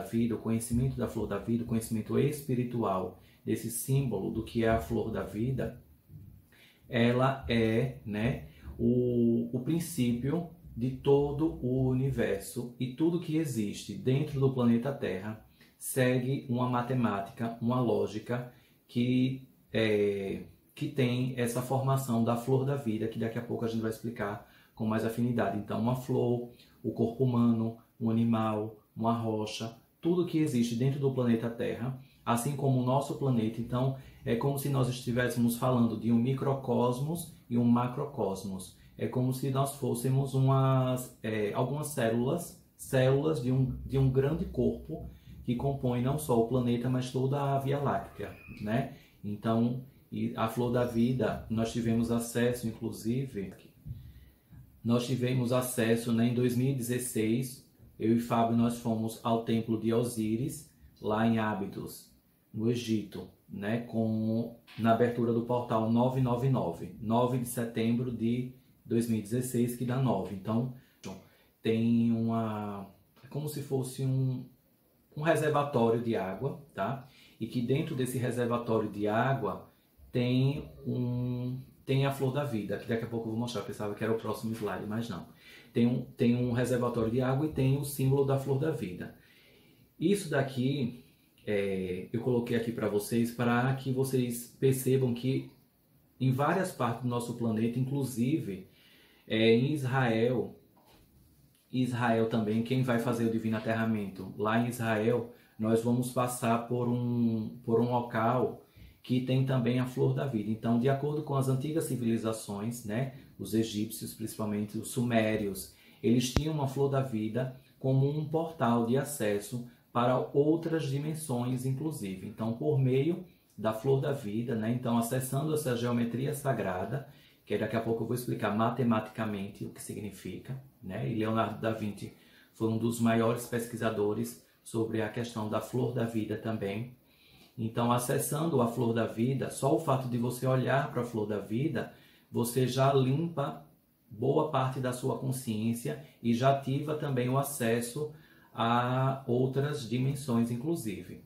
vida, o conhecimento da flor da vida, o conhecimento espiritual desse símbolo do que é a flor da vida, ela é, né, o princípio de todo o universo, e tudo que existe dentro do planeta Terra segue uma matemática, uma lógica que tem essa formação da flor da vida, que daqui a pouco a gente vai explicar com mais afinidade. Então, uma flor, o corpo humano, um animal, uma rocha, tudo que existe dentro do planeta Terra, assim como o nosso planeta. Então, é como se nós estivéssemos falando de um microcosmos e um macrocosmos. É como se nós fôssemos algumas células de um grande corpo que compõe não só o planeta, mas toda a Via Láctea, né? Então, a flor da vida, nós tivemos acesso, inclusive, né, em 2016, eu e Fábio, nós fomos ao templo de Osíris, lá em Ábidos, no Egito, né, na abertura do portal 999, 9 de setembro de 2016, que dá 9. Então, tem é como se fosse um reservatório de água, tá? E que dentro desse reservatório de água tem a flor da vida, que daqui a pouco eu vou mostrar. Eu pensava que era o próximo slide, mas não. Tem um reservatório de água e tem o símbolo da flor da vida. Isso daqui eu coloquei aqui para que vocês percebam que em várias partes do nosso planeta, inclusive em Israel também, quem vai fazer o divino aterramento lá em Israel, nós vamos passar por um local que tem também a flor da vida. Então, de acordo com as antigas civilizações, né, os egípcios, principalmente os sumérios, eles tinham uma flor da vida como um portal de acesso para outras dimensões, inclusive. Então, por meio da flor da vida, né, então acessando essa geometria sagrada, que daqui a pouco eu vou explicar matematicamente o que significa, né? E Leonardo da Vinci foi um dos maiores pesquisadores sobre a questão da flor da vida também. Então, acessando a flor da vida, só o fato de você olhar para a flor da vida, você já limpa boa parte da sua consciência e já ativa também o acesso a outras dimensões, inclusive.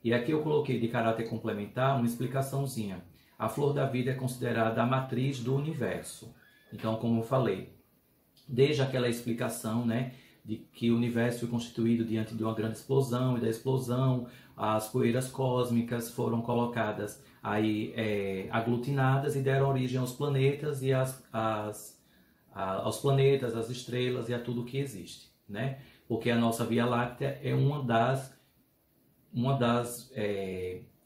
E aqui eu coloquei de caráter complementar uma explicaçãozinha. A flor da vida é considerada a matriz do universo. Então, como eu falei, desde aquela explicação, né, de que o universo foi constituído diante de uma grande explosão, e da explosão as poeiras cósmicas foram colocadas aí aglutinadas e deram origem aos planetas e aos planetas, às estrelas e a tudo que existe, né? Porque a nossa Via Láctea é uma das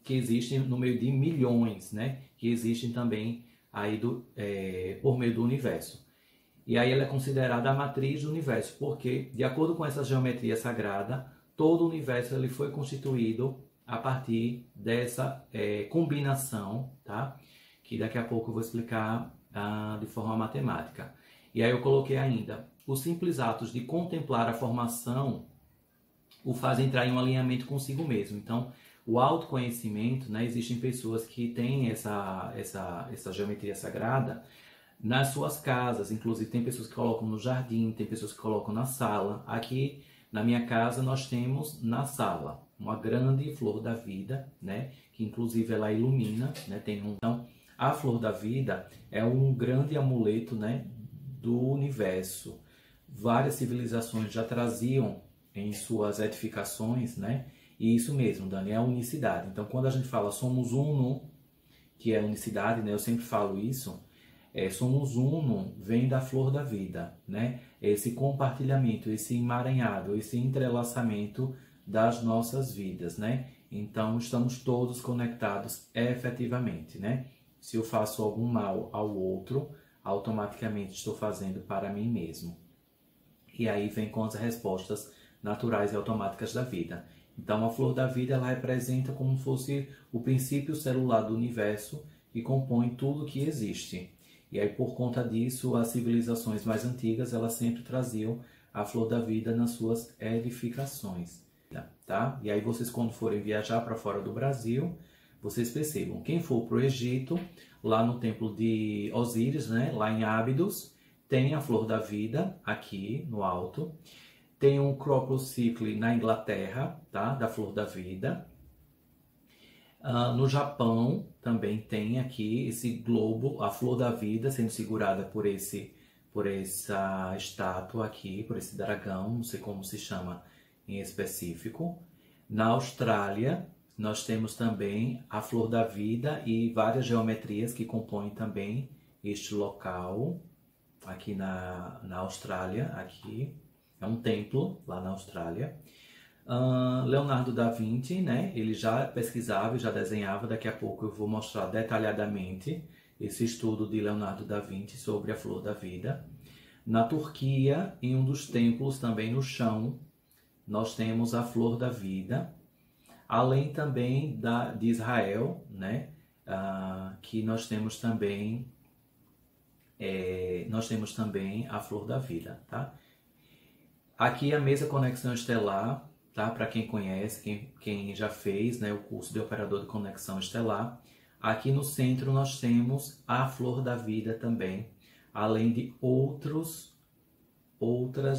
que existem no meio de milhões, né? Que existem também aí por meio do universo. E aí ela é considerada a matriz do universo, porque, de acordo com essa geometria sagrada, todo o universo ele foi constituído a partir dessa combinação, tá? Que daqui a pouco eu vou explicar de forma matemática. E aí eu coloquei ainda, os simples atos de contemplar a formação o fazem entrar em um alinhamento consigo mesmo. Então, o autoconhecimento, né? Existem pessoas que têm essa geometria sagrada nas suas casas, inclusive tem pessoas que colocam no jardim, tem pessoas que colocam na sala. Aqui na minha casa nós temos na sala uma grande flor da vida, né, que inclusive ela ilumina, né, então a flor da vida é um grande amuleto, né, do universo. Várias civilizações já traziam em suas edificações, né, e isso mesmo, Dani, é a unicidade. Então quando a gente fala somos uno, que é a unicidade, né, eu sempre falo isso. Somos uno, vem da flor da vida, né? Esse compartilhamento, esse emaranhado, esse entrelaçamento das nossas vidas, né? Então, estamos todos conectados efetivamente, né? Se eu faço algum mal ao outro, automaticamente estou fazendo para mim mesmo. E aí vem com as respostas naturais e automáticas da vida. Então, a flor da vida, ela representa como se fosse o princípio celular do universo que compõe tudo que existe. E aí, por conta disso, as civilizações mais antigas, elas sempre traziam a flor da vida nas suas edificações, tá? E aí, vocês, quando forem viajar para fora do Brasil, vocês percebam, quem for para o Egito, lá no templo de Osíris, né, lá em Ábidos, tem a flor da vida aqui no alto. Tem um Crocoscycle na Inglaterra, tá? Da Flor da Vida. No Japão também tem aqui esse globo, a Flor da Vida, sendo segurada por essa estátua aqui, por esse dragão, não sei como se chama em específico. Na Austrália, nós temos também a Flor da Vida e várias geometrias que compõem também este local, aqui na Austrália, aqui é um templo lá na Austrália. Leonardo da Vinci, né? Ele já pesquisava e já desenhava, daqui a pouco eu vou mostrar detalhadamente esse estudo de Leonardo da Vinci sobre a Flor da Vida. Na Turquia, em um dos templos também no chão, nós temos a Flor da Vida, além também de Israel, né? Que nós temos também a Flor da Vida, tá? Aqui a mesa Conexão Estelar, tá? Para quem conhece, quem já fez, né, o curso de Operador de Conexão Estelar. Aqui no centro nós temos a Flor da Vida também, além de outras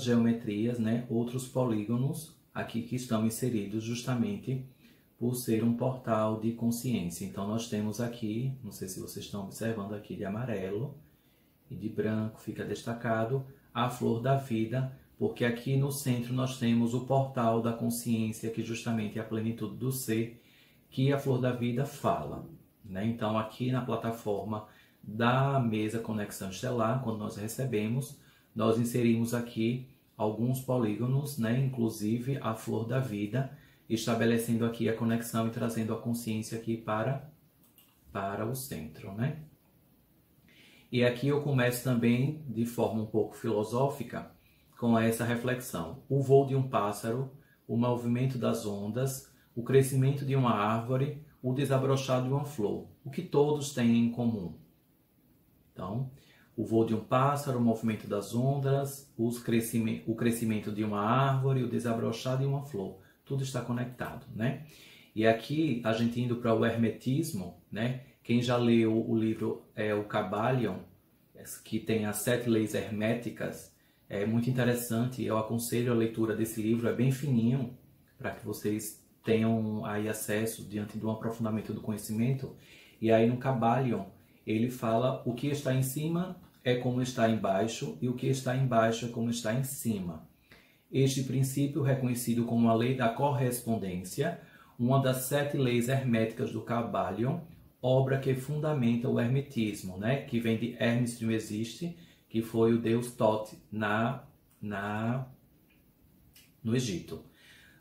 geometrias, né, outros polígonos aqui que estão inseridos justamente por ser um portal de consciência. Então nós temos aqui, não sei se vocês estão observando aqui de amarelo e de branco, fica destacado a Flor da Vida, porque aqui no centro nós temos o portal da consciência, que justamente é a plenitude do ser, que a Flor da Vida fala, né? Então aqui na plataforma da mesa Conexão Estelar, quando nós recebemos, nós inserimos aqui alguns polígonos, né? Inclusive a Flor da Vida, estabelecendo aqui a conexão e trazendo a consciência aqui para o centro, né? E aqui eu começo também de forma um pouco filosófica com essa reflexão. O voo de um pássaro, o movimento das ondas, o crescimento de uma árvore, o desabrochar de uma flor. O que todos têm em comum? Então, o voo de um pássaro, o movimento das ondas, o crescimento de uma árvore, o desabrochar de uma flor. Tudo está conectado, né? E aqui, a gente indo para o hermetismo, né? Quem já leu o livro o Kybalion, que tem as 7 leis herméticas, é muito interessante, eu aconselho a leitura desse livro, é bem fininho, para que vocês tenham aí acesso diante de um aprofundamento do conhecimento. E aí no Kybalion, ele fala o que está em cima é como está embaixo e o que está embaixo é como está em cima. Este princípio, reconhecido como a lei da correspondência, uma das 7 leis herméticas do Kybalion, obra que fundamenta o hermetismo, né? Que vem de Hermes Trismegisto, que foi o deus Thoth no Egito.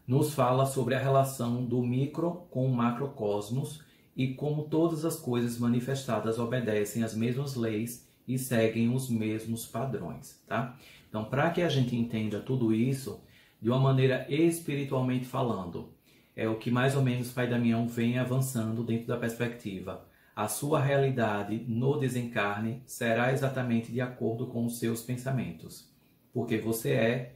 Nos fala sobre a relação do micro com o macrocosmos e como todas as coisas manifestadas obedecem às mesmas leis e seguem os mesmos padrões, tá? Então, para que a gente entenda tudo isso de uma maneira espiritualmente falando, é o que mais ou menos Pai Damião vem avançando dentro da perspectiva. A sua realidade no desencarne será exatamente de acordo com os seus pensamentos, porque você é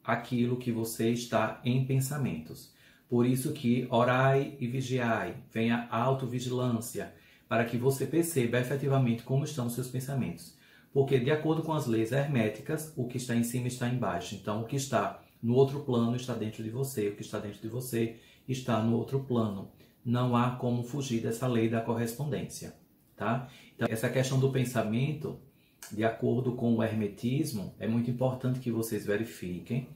aquilo que você está em pensamentos. Por isso que orai e vigiai, venha a autovigilância, para que você perceba efetivamente como estão os seus pensamentos. Porque de acordo com as leis herméticas, o que está em cima está embaixo. Então o que está no outro plano está dentro de você, o que está dentro de você está no outro plano. Não há como fugir dessa lei da correspondência, tá? Então, essa questão do pensamento, de acordo com o hermetismo, é muito importante que vocês verifiquem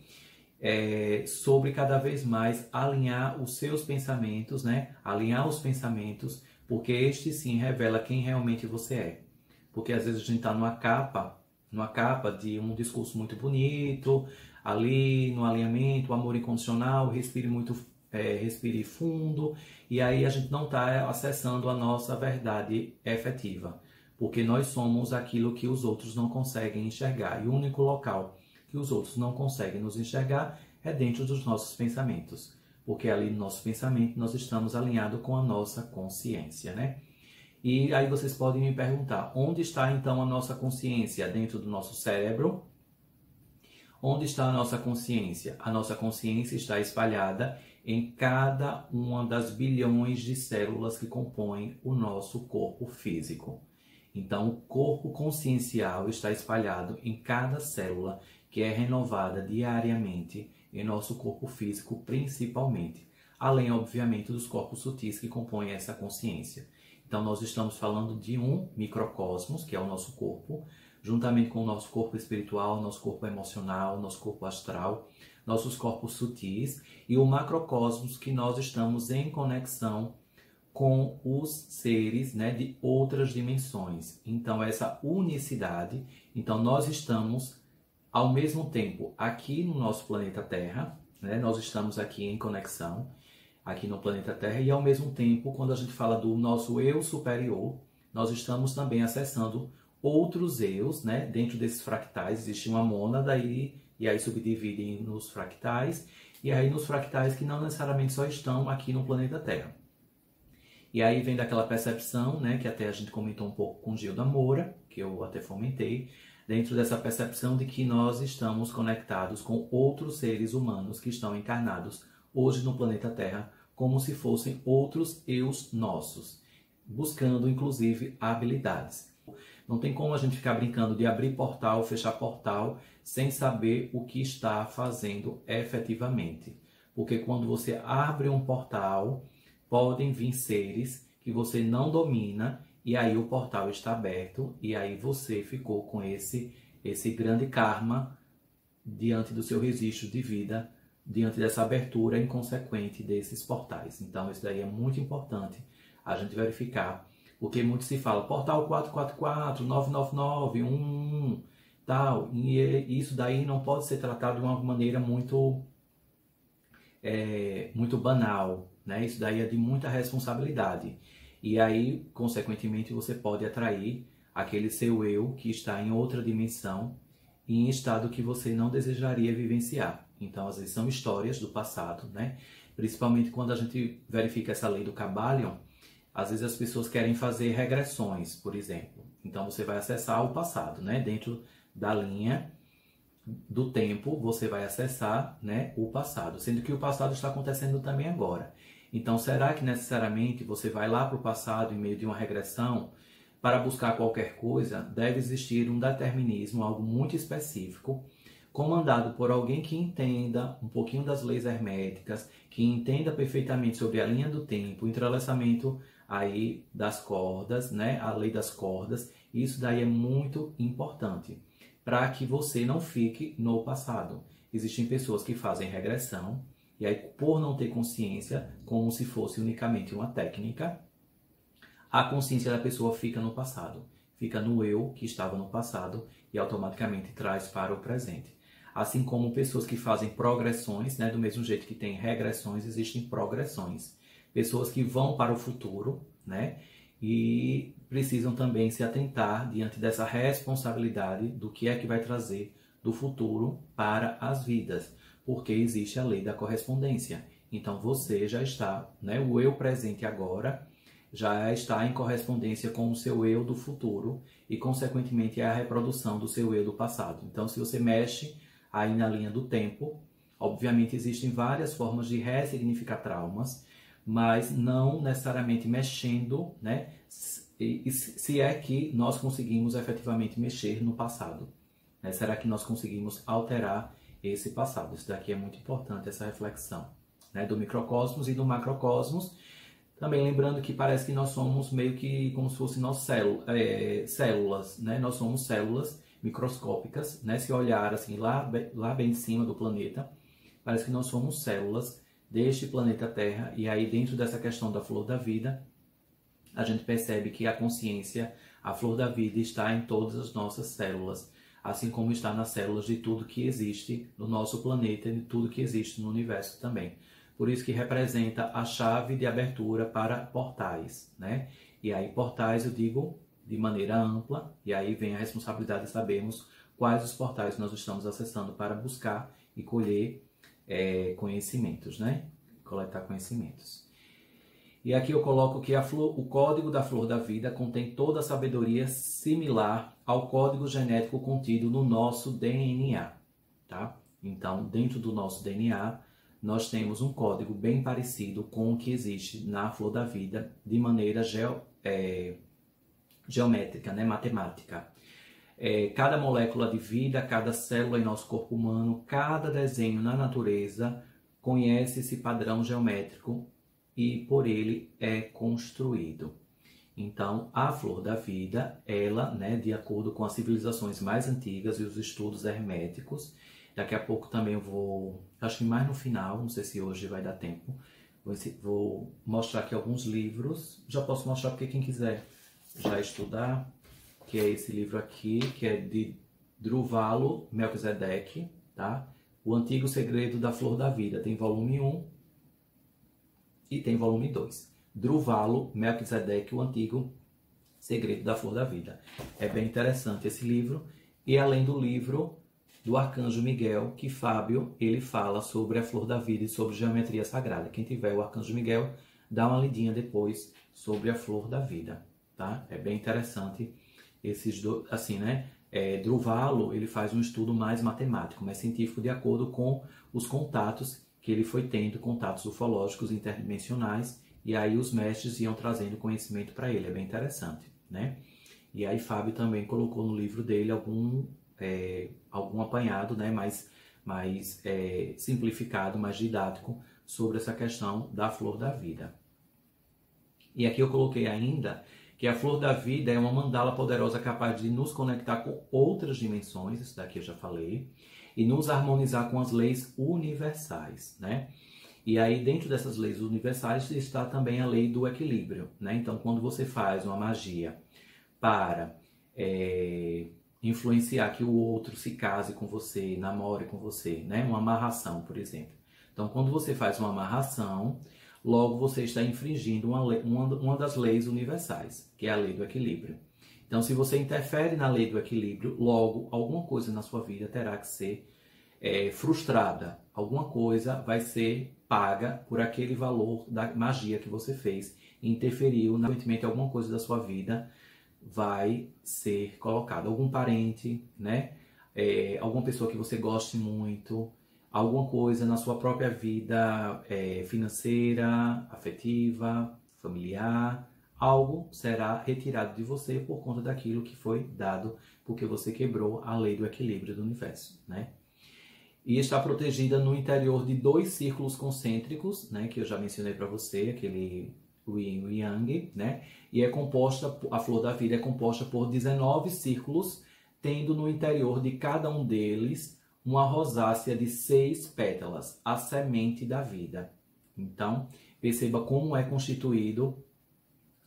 sobre cada vez mais alinhar os seus pensamentos, né? Alinhar os pensamentos, porque este sim revela quem realmente você é. Porque às vezes a gente está numa capa de um discurso muito bonito, ali no alinhamento, amor incondicional, respire fundo, e aí a gente não está acessando a nossa verdade efetiva, porque nós somos aquilo que os outros não conseguem enxergar, e o único local que os outros não conseguem nos enxergar é dentro dos nossos pensamentos, porque ali no nosso pensamento nós estamos alinhados com a nossa consciência, né? E aí vocês podem me perguntar, onde está então a nossa consciência? Dentro do nosso cérebro? Onde está a nossa consciência? A nossa consciência está espalhada em cada uma das bilhões de células que compõem o nosso corpo físico. Então, o corpo consciencial está espalhado em cada célula que é renovada diariamente em nosso corpo físico, principalmente. Além, obviamente, dos corpos sutis que compõem essa consciência. Então, nós estamos falando de um microcosmos, que é o nosso corpo, juntamente com o nosso corpo espiritual, nosso corpo emocional, nosso corpo astral, nossos corpos sutis, e o macrocosmos, que nós estamos em conexão com os seres, né, de outras dimensões. Então, essa unicidade, então nós estamos ao mesmo tempo aqui no nosso planeta Terra, né, nós estamos aqui em conexão, aqui no planeta Terra, e ao mesmo tempo, quando a gente fala do nosso eu superior, nós estamos também acessando outros eus, né, dentro desses fractais. Existe uma mônada aí, e aí subdividem nos fractais, e aí nos fractais que não necessariamente só estão aqui no planeta Terra. E aí vem daquela percepção, né, que até a gente comentou um pouco com Gilda Moura, que eu até fomentei, dentro dessa percepção de que nós estamos conectados com outros seres humanos que estão encarnados hoje no planeta Terra, como se fossem outros eus nossos, buscando inclusive habilidades. Não tem como a gente ficar brincando de abrir portal, fechar portal, sem saber o que está fazendo efetivamente. Porque quando você abre um portal, podem vir seres que você não domina, e aí o portal está aberto, e aí você ficou com esse grande karma diante do seu registro de vida, diante dessa abertura inconsequente desses portais. Então isso daí é muito importante a gente verificar, porque muito se fala portal 444, 999, 111, tal, e isso daí não pode ser tratado de uma maneira muito banal, né? Isso daí é de muita responsabilidade. E aí, consequentemente, você pode atrair aquele seu eu que está em outra dimensão e em estado que você não desejaria vivenciar. Então, às vezes, são histórias do passado, né? Principalmente quando a gente verifica essa lei do Kybalion, às vezes as pessoas querem fazer regressões, por exemplo. Então, você vai acessar o passado, né? Dentro da linha do tempo, você vai acessar, né, o passado, sendo que o passado está acontecendo também agora. Então, será que necessariamente você vai lá para o passado em meio de uma regressão para buscar qualquer coisa? Deve existir um determinismo, algo muito específico, comandado por alguém que entenda um pouquinho das leis herméticas, que entenda perfeitamente sobre a linha do tempo, o entrelaçamento aí das cordas, né, a lei das cordas. Isso daí é muito importante, para que você não fique no passado. Existem pessoas que fazem regressão, e aí por não ter consciência, como se fosse unicamente uma técnica, a consciência da pessoa fica no passado, fica no eu que estava no passado e automaticamente traz para o presente. Assim como pessoas que fazem progressões, né, do mesmo jeito que tem regressões, existem progressões. Pessoas que vão para o futuro, né, e precisam também se atentar diante dessa responsabilidade do que é que vai trazer do futuro para as vidas, porque existe a lei da correspondência. Então você já está, né, o eu presente agora já está em correspondência com o seu eu do futuro e, consequentemente, é a reprodução do seu eu do passado. Então, se você mexe aí na linha do tempo, obviamente existem várias formas de ressignificar traumas, mas não necessariamente mexendo, né? Se é que nós conseguimos efetivamente mexer no passado, né? Será que nós conseguimos alterar esse passado? Isso daqui é muito importante, essa reflexão, né? Do microcosmos e do macrocosmos. Também lembrando que parece que nós somos meio que como se fossem células, né? Nós somos células microscópicas, né? Se olhar assim lá bem em cima do planeta, parece que nós somos células deste planeta Terra, e aí dentro dessa questão da flor da vida, a gente percebe que a consciência, a flor da vida, está em todas as nossas células, assim como está nas células de tudo que existe no nosso planeta e de tudo que existe no universo também. Por isso que representa a chave de abertura para portais, né? E aí portais eu digo de maneira ampla, e aí vem a responsabilidade de sabermos quais os portais nós estamos acessando para buscar e colher conhecimentos, né? Coletar conhecimentos. E aqui eu coloco que o código da flor da vida contém toda a sabedoria similar ao código genético contido no nosso DNA, tá? Então, dentro do nosso DNA, nós temos um código bem parecido com o que existe na flor da vida de maneira geométrica, né? Matemática. Cada molécula de vida, cada célula em nosso corpo humano, cada desenho na natureza conhece esse padrão geométrico e por ele é construído. Então, a flor da vida, ela, né, de acordo com as civilizações mais antigas e os estudos herméticos, daqui a pouco também eu vou, acho que mais no final, não sei se hoje vai dar tempo, vou mostrar aqui alguns livros, já posso mostrar porque quem quiser já estudar, que é esse livro aqui, que é de Druvalo Melquisedeque, tá? O Antigo Segredo da Flor da Vida, tem volume 1 e tem volume 2. Druvalo Melquisedeque, o Antigo Segredo da Flor da Vida. É bem interessante esse livro. E além do livro do Arcanjo Miguel, que Fábio, ele fala sobre a Flor da Vida e sobre geometria sagrada. Quem tiver o Arcanjo Miguel, dá uma lidinha depois sobre a Flor da Vida, tá? É bem interessante esses dois, assim, né? Druvalo, ele faz um estudo mais matemático, mais científico, de acordo com os contatos que ele foi tendo, contatos ufológicos interdimensionais, e aí os mestres iam trazendo conhecimento para ele. É bem interessante, né? E aí Fábio também colocou no livro dele algum apanhado, né? mais simplificado, mais didático, sobre essa questão da flor da vida. E aqui eu coloquei ainda que a flor da vida é uma mandala poderosa capaz de nos conectar com outras dimensões, isso daqui eu já falei, e nos harmonizar com as leis universais, né? E aí, dentro dessas leis universais, está também a lei do equilíbrio, né? Então, quando você faz uma magia para influenciar que o outro se case com você, namore com você, né? Uma amarração, por exemplo. Então, quando você faz uma amarração, logo você está infringindo uma das leis universais, que é a lei do equilíbrio. Então, se você interfere na lei do equilíbrio, logo alguma coisa na sua vida terá que ser frustrada. Alguma coisa vai ser paga por aquele valor da magia que você fez e interferiu, consequentemente alguma coisa da sua vida vai ser colocada. Algum parente, né? Alguma pessoa que você goste muito, alguma coisa na sua própria vida financeira, afetiva, familiar, algo será retirado de você por conta daquilo que foi dado, porque você quebrou a lei do equilíbrio do universo, né? E está protegida no interior de 2 círculos concêntricos, né, que eu já mencionei para você, aquele Yin e Yang, né? E a flor da vida é composta por 19 círculos, tendo no interior de cada um deles uma rosácea de 6 pétalas, a semente da vida. Então, perceba como é constituído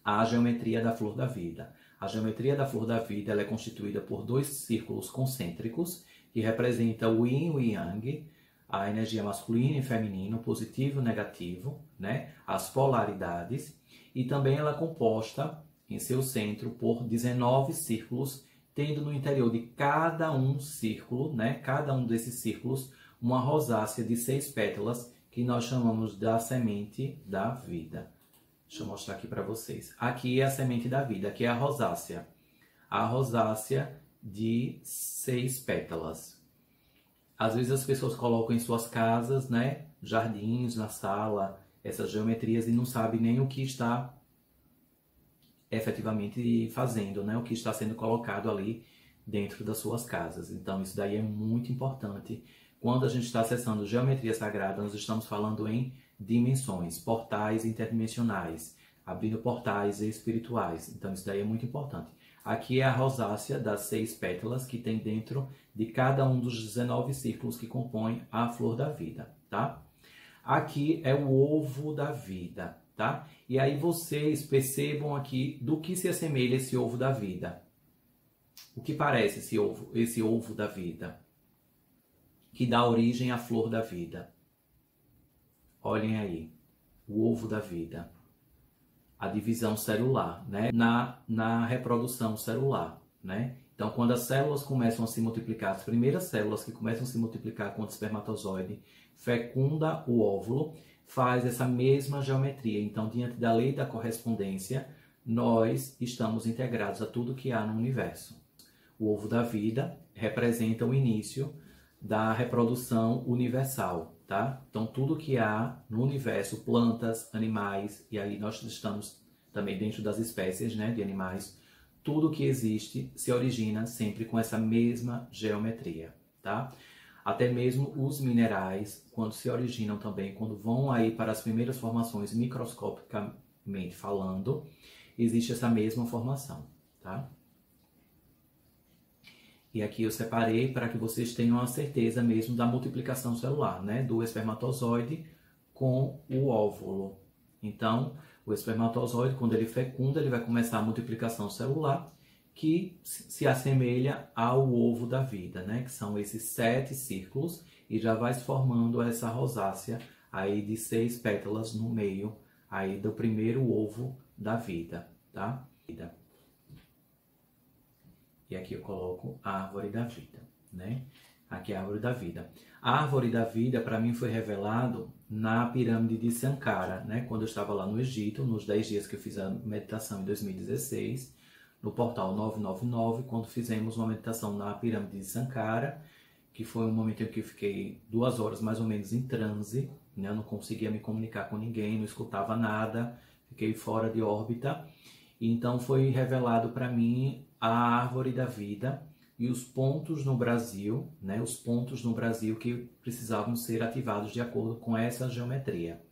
a geometria da flor da vida. A geometria da flor da vida ela é constituída por 2 círculos concêntricos, que representa o Yin e o Yang, a energia masculina e feminina, positivo e negativo, né? As polaridades. E também ela é composta em seu centro por 19 círculos, tendo no interior de cada um círculo, né? Cada um desses círculos, uma rosácea de 6 pétalas, que nós chamamos da semente da vida. Deixa eu mostrar aqui para vocês. Aqui é a semente da vida, aqui é a rosácea. A rosácea de 6 pétalas. Às vezes as pessoas colocam em suas casas, né, jardins, na sala, essas geometrias e não sabem nem o que está efetivamente fazendo, né, o que está sendo colocado ali dentro das suas casas. Então isso daí é muito importante. Quando a gente está acessando geometria sagrada, nós estamos falando em dimensões, portais interdimensionais, abrindo portais espirituais. Então isso daí é muito importante. Aqui é a rosácea das 6 pétalas que tem dentro de cada um dos 19 círculos que compõem a flor da vida, tá? Aqui é o ovo da vida, tá? E aí vocês percebam aqui do que se assemelha esse ovo da vida. O que parece esse ovo da vida, que dá origem à flor da vida. Olhem aí, o ovo da vida. A divisão celular, né? Na reprodução celular, né? Então, quando as células começam a se multiplicar, as primeiras células que começam a se multiplicar quando o espermatozoide fecunda o óvulo, faz essa mesma geometria. Então, diante da lei da correspondência, nós estamos integrados a tudo que há no universo. O ovo da vida representa o início da reprodução universal, tá? Então, tudo que há no universo, plantas, animais, e aí nós estamos também dentro das espécies, né, de animais, tudo que existe se origina sempre com essa mesma geometria, tá? Até mesmo os minerais, quando se originam também, quando vão aí para as primeiras formações microscopicamente falando, existe essa mesma formação, tá? E aqui eu separei para que vocês tenham a certeza mesmo da multiplicação celular, né? Do espermatozoide com o óvulo. Então, o espermatozoide, quando ele fecunda, ele vai começar a multiplicação celular, que se assemelha ao ovo da vida, né? Que são esses 7 círculos, e já vai se formando essa rosácea aí de 6 pétalas no meio aí do primeiro ovo da vida, tá? E aqui eu coloco a árvore da vida, né? Aqui é a árvore da vida. A árvore da vida, para mim, foi revelado na pirâmide de Sankara, né? Quando eu estava lá no Egito, nos 10 dias que eu fiz a meditação em 2016, no portal 999, quando fizemos uma meditação na pirâmide de Sankara, que foi um momento em que eu fiquei 2 horas mais ou menos em transe, né? Eu não conseguia me comunicar com ninguém, não escutava nada, fiquei fora de órbita. Então foi revelado para mim a árvore da vida e os pontos no Brasil, né? Os pontos no Brasil que precisavam ser ativados de acordo com essa geometria.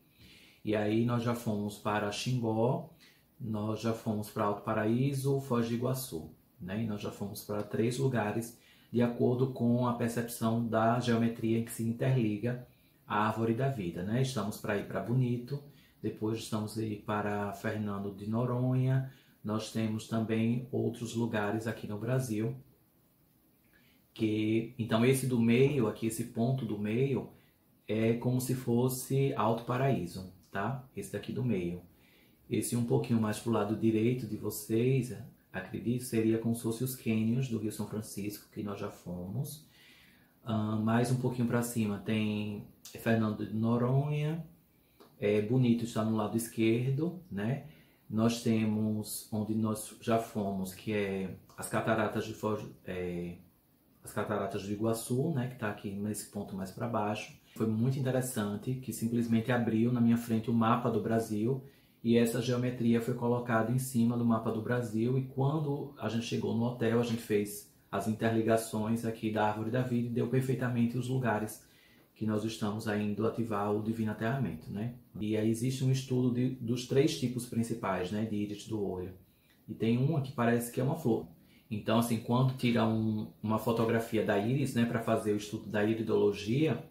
E aí nós já fomos para Xingó, nós já fomos para Alto Paraíso, Foz do Iguaçu, né? E nós já fomos para 3 lugares de acordo com a percepção da geometria em que se interliga a árvore da vida, né? Estamos para ir para Bonito, depois estamos aí para Fernando de Noronha. Nós temos também outros lugares aqui no Brasil. Então esse do meio, aqui esse ponto do meio, é como se fosse Alto Paraíso, tá? Esse daqui do meio. Esse um pouquinho mais para o lado direito de vocês, acredito, seria como se fosse os cânions do Rio São Francisco, que nós já fomos. Mais um pouquinho para cima tem Fernando de Noronha. Bonito está no lado esquerdo, né? Nós temos onde nós já fomos, que é as cataratas as cataratas do Iguaçu, né? Que está aqui nesse ponto mais para baixo. Foi muito interessante, que simplesmente abriu na minha frente o mapa do Brasil e essa geometria foi colocada em cima do mapa do Brasil. E quando a gente chegou no hotel, a gente fez as interligações aqui da árvore da vida e deu perfeitamente os lugares que nós estamos indo ativar o divino aterramento, né? E aí existe um estudo dos 3 tipos principais, né, de íris do olho. E tem uma que parece que é uma flor. Então, assim, quando tira uma fotografia da íris, né, para fazer o estudo da iridologia,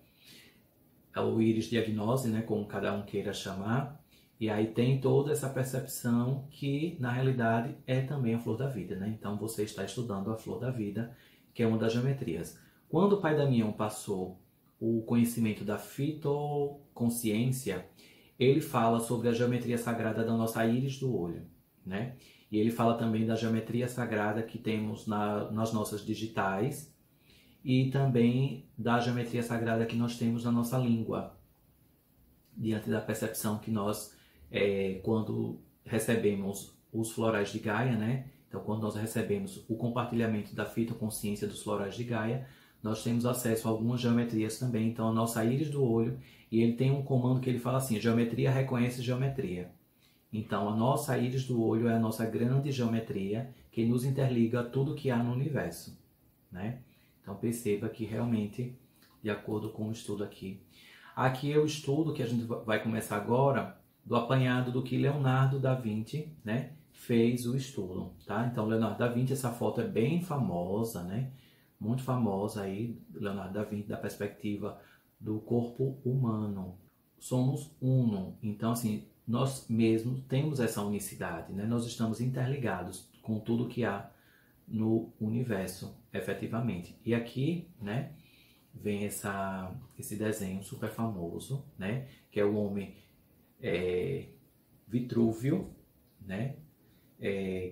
é o íris diagnose, né, como cada um queira chamar, e aí tem toda essa percepção que, na realidade, é também a flor da vida, né? Então, você está estudando a flor da vida, que é uma das geometrias. Quando o pai Damião passou o conhecimento da fitoconsciência, ele fala sobre a geometria sagrada da nossa íris do olho, né? E ele fala também da geometria sagrada que temos nas nossas digitais e também da geometria sagrada que nós temos na nossa língua, diante da percepção que nós, quando recebemos os florais de Gaia, né? Então, quando nós recebemos o compartilhamento da fitoconsciência dos florais de Gaia, nós temos acesso a algumas geometrias também. Então, a nossa íris do olho, e ele tem um comando que ele fala assim: geometria reconhece geometria. Então, a nossa íris do olho é a nossa grande geometria que nos interliga a tudo que há no universo, né? Então, perceba que realmente, de acordo com o estudo aqui. Aqui é o estudo que a gente vai começar agora, do apanhado do que Leonardo da Vinci, né, fez o estudo, tá? Então, Leonardo da Vinci, essa foto é bem famosa, né? Muito famosa aí, Leonardo da Vinci, da perspectiva do corpo humano. Somos uno, então assim, nós mesmos temos essa unicidade, né? Nós estamos interligados com tudo que há no universo, efetivamente. E aqui, né, vem esse desenho super famoso, né, que é o homem Vitrúvio, né,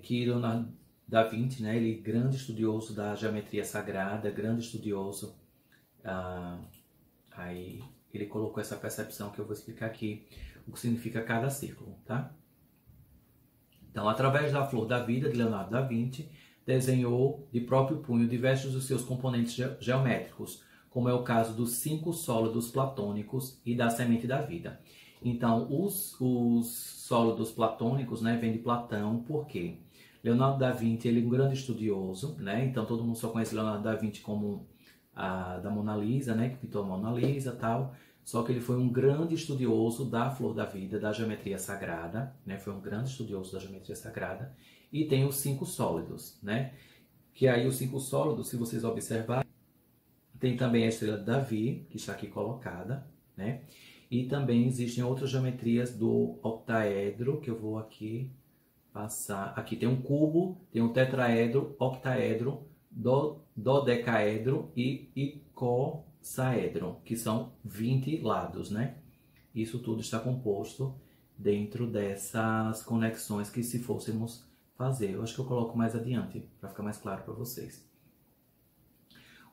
que Leonardo da Vinci, né, ele grande estudioso da geometria sagrada, grande estudioso, aí ele colocou essa percepção que eu vou explicar aqui, o que significa cada círculo, tá? Então, através da flor da vida de Leonardo da Vinci, desenhou de próprio punho diversos dos seus componentes geométricos, como é o caso dos 5 sólidos platônicos e da semente da vida. Então, os sólidos platônicos, né, vêm de Platão, por quê? Leonardo da Vinci, ele é um grande estudioso, né? Então todo mundo só conhece Leonardo da Vinci como a da Mona Lisa, né? Que pintou a Mona Lisa e tal. Só que ele foi um grande estudioso da flor da vida, da geometria sagrada, né? Foi um grande estudioso da geometria sagrada. E tem os 5 sólidos, né? Que aí os 5 sólidos, se vocês observarem, tem também a estrela de Davi, que está aqui colocada, né? E também existem outras geometrias do octaedro, que eu vou aqui passar. Aqui tem um cubo, tem um tetraedro, octaedro, dodecaedro e icosaedro, que são 20 lados, né? Isso tudo está composto dentro dessas conexões que se fôssemos fazer. Eu acho que eu coloco mais adiante, para ficar mais claro para vocês.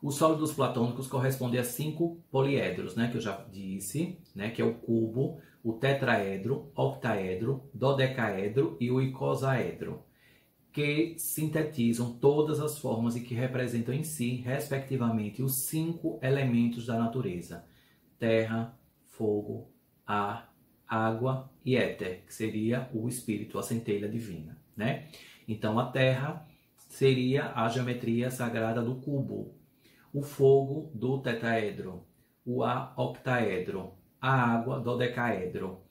Os sólidos platônicos correspondem a 5 poliedros, né, que eu já disse, né, que é o cubo, o tetraedro, octaedro, dodecaedro e o icosaedro, que sintetizam todas as formas e que representam em si, respectivamente, os 5 elementos da natureza: terra, fogo, ar, água e éter, que seria o espírito, a centelha divina, né? Então a terra seria a geometria sagrada do cubo, o fogo do tetraedro, o ar octaedro, a água dodecaedro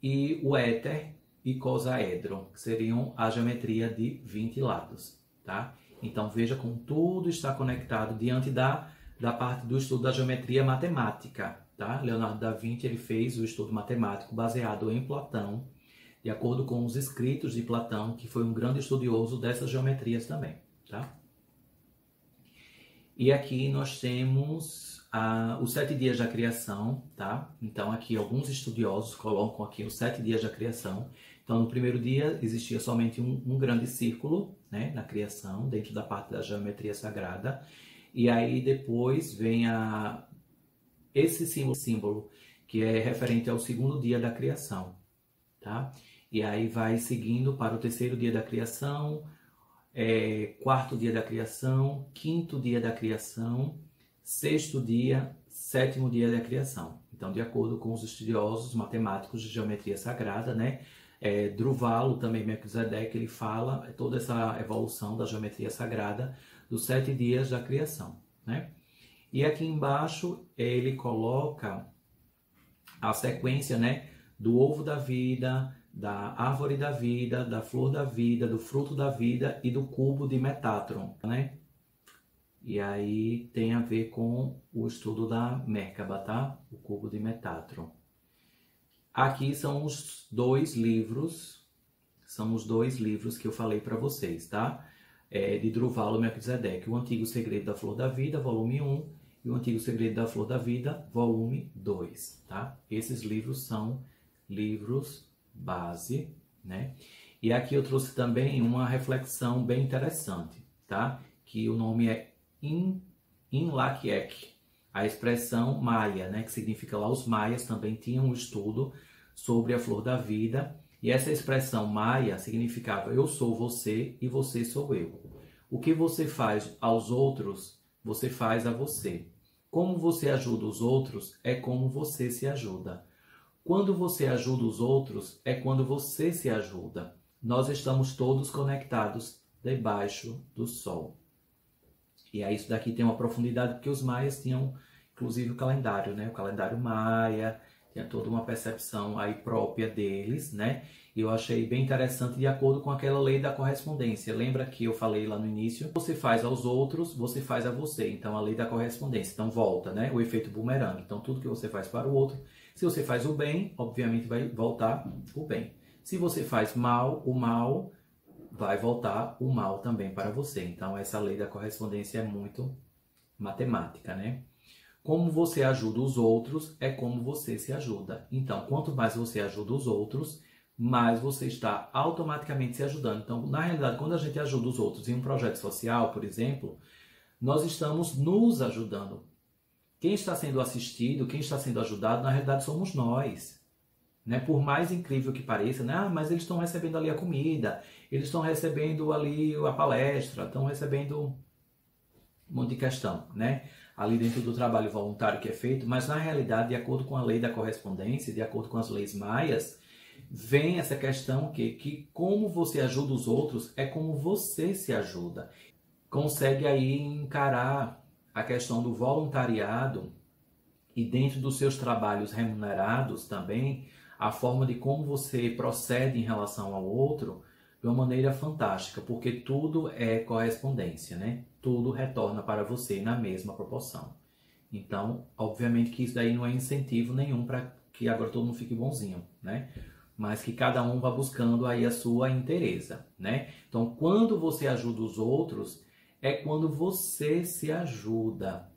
e o éter icosaedro, que seriam a geometria de 20 lados, tá? Então veja como tudo está conectado diante da parte do estudo da geometria matemática, tá? Leonardo da Vinci, ele fez o estudo matemático baseado em Platão, de acordo com os escritos de Platão, que foi um grande estudioso dessas geometrias também, tá? E aqui nós temos os 7 dias da criação, tá? Então aqui alguns estudiosos colocam aqui os 7 dias da criação. Então no primeiro dia existia somente um grande círculo, né, na criação, dentro da parte da geometria sagrada. E aí depois vem esse símbolo que é referente ao segundo dia da criação, tá? E aí vai seguindo para o terceiro dia da criação, quarto dia da criação, quinto dia da criação, sexto dia, sétimo dia da criação. Então, de acordo com os estudiosos matemáticos de geometria sagrada, né? Druvalo, também Melquisedeque, ele fala toda essa evolução da geometria sagrada dos 7 dias da criação, né? E aqui embaixo ele coloca a sequência, né, do ovo da vida, da árvore da vida, da flor da vida, do fruto da vida e do cubo de Metatron, né? E aí tem a ver com o estudo da Merkaba, tá? O cubo de Metatron. Aqui são os 2 livros, que eu falei para vocês, tá? De Druvalo Melquisedeque, O Antigo Segredo da Flor da Vida, volume 1, e O Antigo Segredo da Flor da Vida, volume 2, tá? Esses livros são livros base, né? E aqui eu trouxe também uma reflexão bem interessante, tá? Que o nome é Inlaquiec, a expressão maia, né? Que significa lá, os maias também tinham um estudo sobre a flor da vida, e essa expressão maia significava: eu sou você e você sou eu. O que você faz aos outros, você faz a você. Como você ajuda os outros, é como você se ajuda. Quando você ajuda os outros, é quando você se ajuda. Nós estamos todos conectados debaixo do sol. E aí isso daqui tem uma profundidade, porque os maias tinham, inclusive, o calendário, né? O calendário maia, tinha toda uma percepção aí própria deles, né? E eu achei bem interessante, de acordo com aquela lei da correspondência. Lembra que eu falei lá no início? Você faz aos outros, você faz a você. Então, a lei da correspondência. Então, volta, né? O efeito bumerangue. Então, tudo que você faz para o outro, se você faz o bem, obviamente vai voltar o bem. Se você faz mal, o mal vai voltar o mal também para você. Então, essa lei da correspondência é muito matemática, né? Como você ajuda os outros, é como você se ajuda. Então, quanto mais você ajuda os outros, mais você está automaticamente se ajudando. Então, na realidade, quando a gente ajuda os outros em um projeto social, por exemplo, nós estamos nos ajudando. Quem está sendo assistido, quem está sendo ajudado, na realidade somos nós. Né? Por mais incrível que pareça, né? Ah, mas eles estão recebendo ali a comida, eles estão recebendo ali a palestra, estão recebendo um monte de questão, né? Ali dentro do trabalho voluntário que é feito, mas na realidade, de acordo com a lei da correspondência, de acordo com as leis maias, vem essa questão que como você ajuda os outros é como você se ajuda. Consegue aí encarar a questão do voluntariado e dentro dos seus trabalhos remunerados também, a forma de como você procede em relação ao outro de uma maneira fantástica, porque tudo é correspondência, né? Tudo retorna para você na mesma proporção. Então, obviamente que isso daí não é incentivo nenhum para que agora todo mundo fique bonzinho, né? Mas que cada um vá buscando aí a sua inteireza, né? Então, quando você ajuda os outros, é quando você se ajuda.